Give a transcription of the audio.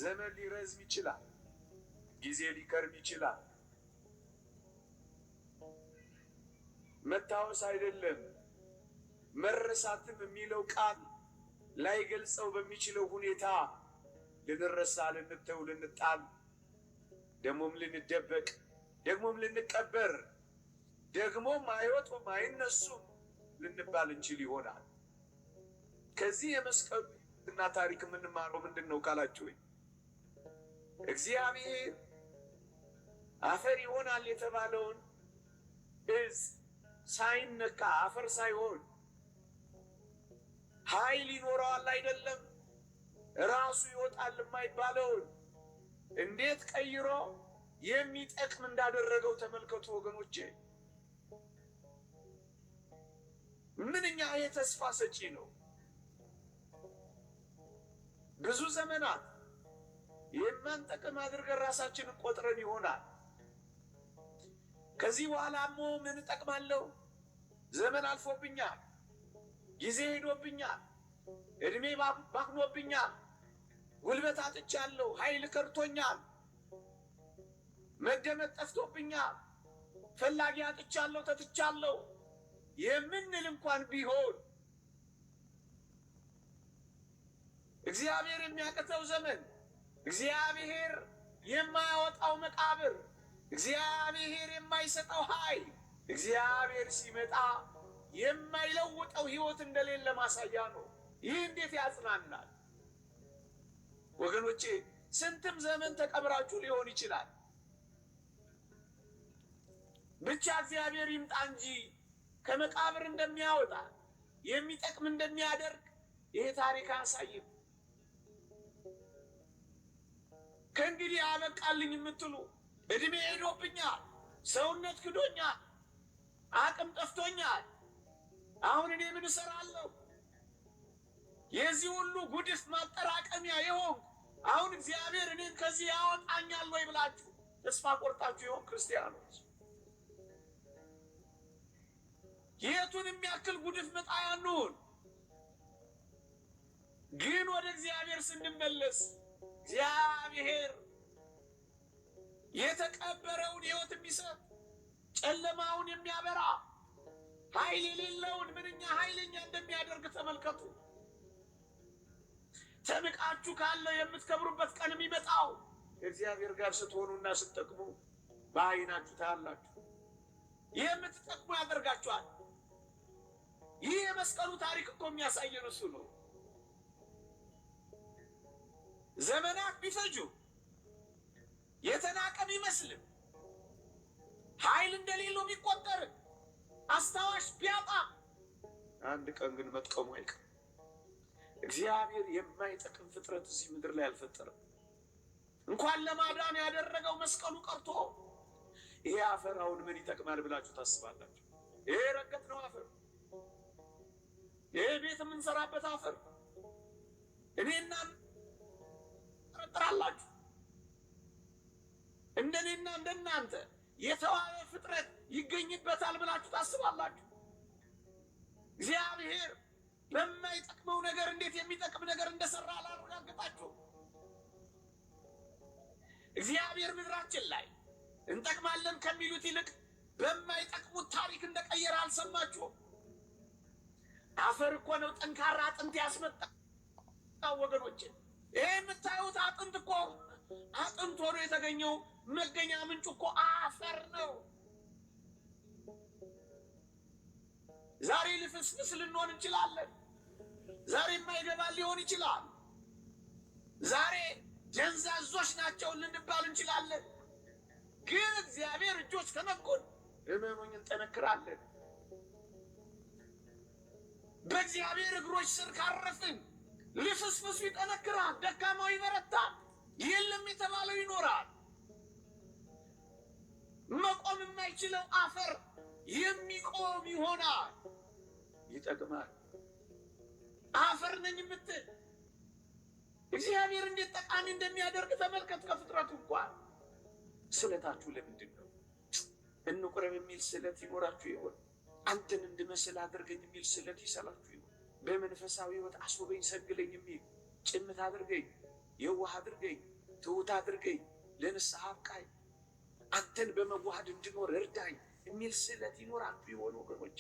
ዘመን ሊረዝም ይችላል፣ ጊዜ ሊከርም ይችላል። መታወስ አይደለም መረሳትም የሚለው ቃል ላይገልጸው በሚችለው ሁኔታ ልንረሳ፣ ልንተው፣ ልንጣል፣ ደግሞም ልንደበቅ፣ ደግሞም ልንቀበር፣ ደግሞም አይወጡም አይነሱም ልንባል እንችል ይሆናል። ከዚህ የመስቀሉ እና ታሪክ የምንማረው ምንድን ነው ካላችሁ፣ እግዚአብሔር አፈር ይሆናል የተባለውን እጽ ሳይነካ አፈር ሳይሆን ኃይል ይኖረዋል አይደለም ራሱ ይወጣል የማይባለውን እንዴት ቀይሮ የሚጠቅም እንዳደረገው ተመልከቱ ወገኖቼ። ምንኛ የተስፋ ሰጪ ነው። ብዙ ዘመናት የማንጠቅም አድርገን ራሳችንን ቆጥረን ይሆናል። ከዚህ በኋላሞ ምን እጠቅማለሁ? ዘመን አልፎብኛል፣ ጊዜ ሄዶብኛል፣ እድሜ ባክኖብኛል፣ ጉልበት አጥቻለሁ፣ ኃይል ከርቶኛል፣ መደመጥ ጠፍቶብኛል፣ ፈላጊ አጥቻለሁ፣ ተትቻለሁ የምንል እንኳን ቢሆን እግዚአብሔር የሚያቅተው ዘመን፣ እግዚአብሔር የማያወጣው መቃብር፣ እግዚአብሔር የማይሰጠው ኃይል፣ እግዚአብሔር ሲመጣ የማይለውጠው ሕይወት እንደሌለ ማሳያ ነው። ይህ እንዴት ያጽናናል ወገኖቼ! ስንትም ዘመን ተቀብራችሁ ሊሆን ይችላል። ብቻ እግዚአብሔር ይምጣ እንጂ ከመቃብር እንደሚያወጣ የሚጠቅም እንደሚያደርግ ይሄ ታሪክ አያሳይም። ከእንግዲህ አበቃልኝ የምትሉ እድሜ ሄዶብኛል፣ ሰውነት ክዶኛል፣ አቅም ጠፍቶኛል፣ አሁን እኔ ምን እሰራለሁ? የዚህ ሁሉ ጉድፍ ማጠራቀሚያ ይሆን አሁን እግዚአብሔር እኔን ከዚህ ያወጣኛል ወይ ብላችሁ ተስፋ ቆርጣችሁ ይሆን? ክርስቲያኖች የቱን የሚያክል ጉድፍ መጣያ እንሁን፣ ግን ወደ እግዚአብሔር ስንመለስ እግዚአብሔር የተቀበረውን ሕይወት የሚሰጥ ጨለማውን የሚያበራ ኃይል የሌለውን ምንኛ ኃይለኛ እንደሚያደርግ ተመልከቱ። ተንቃችሁ ካለ የምትከብሩበት ቀን የሚመጣው ከእግዚአብሔር ጋር ስትሆኑና ስትጠቅሙ በዓይናችሁ ታያላችሁ። የምትጠቅሙ ያደርጋችኋል። ይህ የመስቀሉ ታሪክ እኮ የሚያሳየን እሱ ነው። ዘመናት ቢፈጁ የተናቀ ቢመስልም ኃይል እንደሌለው ቢቆጠር አስታዋሽ ቢያጣ አንድ ቀን ግን መጥቀሙ አይቀርም። እግዚአብሔር የማይጠቅም ፍጥረት እዚህ ምድር ላይ አልፈጠረም። እንኳን ለማዳን ያደረገው መስቀሉ ቀርቶ ይሄ አፈር አሁን ምን ይጠቅማል ብላችሁ ታስባላችሁ? ይሄ ረገጥነው አፈር፣ ይሄ ቤት የምንሰራበት አፈር እኔና ጠረጥራላችሁ እንደኔና እንደናንተ የተዋበ ፍጥረት ይገኝበታል ብላችሁ ታስባላችሁ? እግዚአብሔር በማይጠቅመው ነገር እንዴት የሚጠቅም ነገር እንደሰራ አላረጋገጣችሁ? እግዚአብሔር ምድራችን ላይ እንጠቅማለን ከሚሉት ይልቅ በማይጠቅሙት ታሪክ እንደቀየረ አልሰማችሁም? አፈር እኮ ነው ጠንካራ አጥንት ያስመጣ ወገኖች። ይሄ የምታዩት አጥንት እኮ አጥንት ሆኖ የተገኘው መገኛ ምንጩ እኮ አፈር ነው። ዛሬ ልፍስፍስ ልንሆን እንችላለን። ዛሬ የማይገባ ሊሆን ይችላል። ዛሬ ደንዛዞች ናቸው ልንባል እንችላለን። ግን እግዚአብሔር እጆች ከነኩን እመኑኝ እንጠነክራለን። በእግዚአብሔር እግሮች ስር ካረፍን ልፍስፍሱ ይጠነክራል፣ ደካማው ይበረታል፣ የለም የተባለው ይኖራል። መቆም የማይችለው አፈር የሚቆም ይሆናል። ይጠቅማል። አፈር ነኝ የምትል እግዚአብሔር እንዴት ጠቃሚ እንደሚያደርግ ተመልከት። ከፍጥረቱ እንኳን ስለታችሁ ለምንድን ነው? እንቁረብ የሚል ስለት ይኖራችሁ ይሆን? አንተን እንድመስል አድርገኝ የሚል ስለት ይሰላችሁ ይሆን? በመንፈሳዊ ሕይወት አስውበኝ ሰግለኝ የሚል ጭምት አድርገኝ የዋህ አድርገኝ፣ ትሑት አድርገኝ፣ ለንስሐ አብቃኝ፣ አንተን በመዋሃድ እንድኖር እርዳኝ የሚል ስዕለት ይኖራል ቢሆን ወገኖች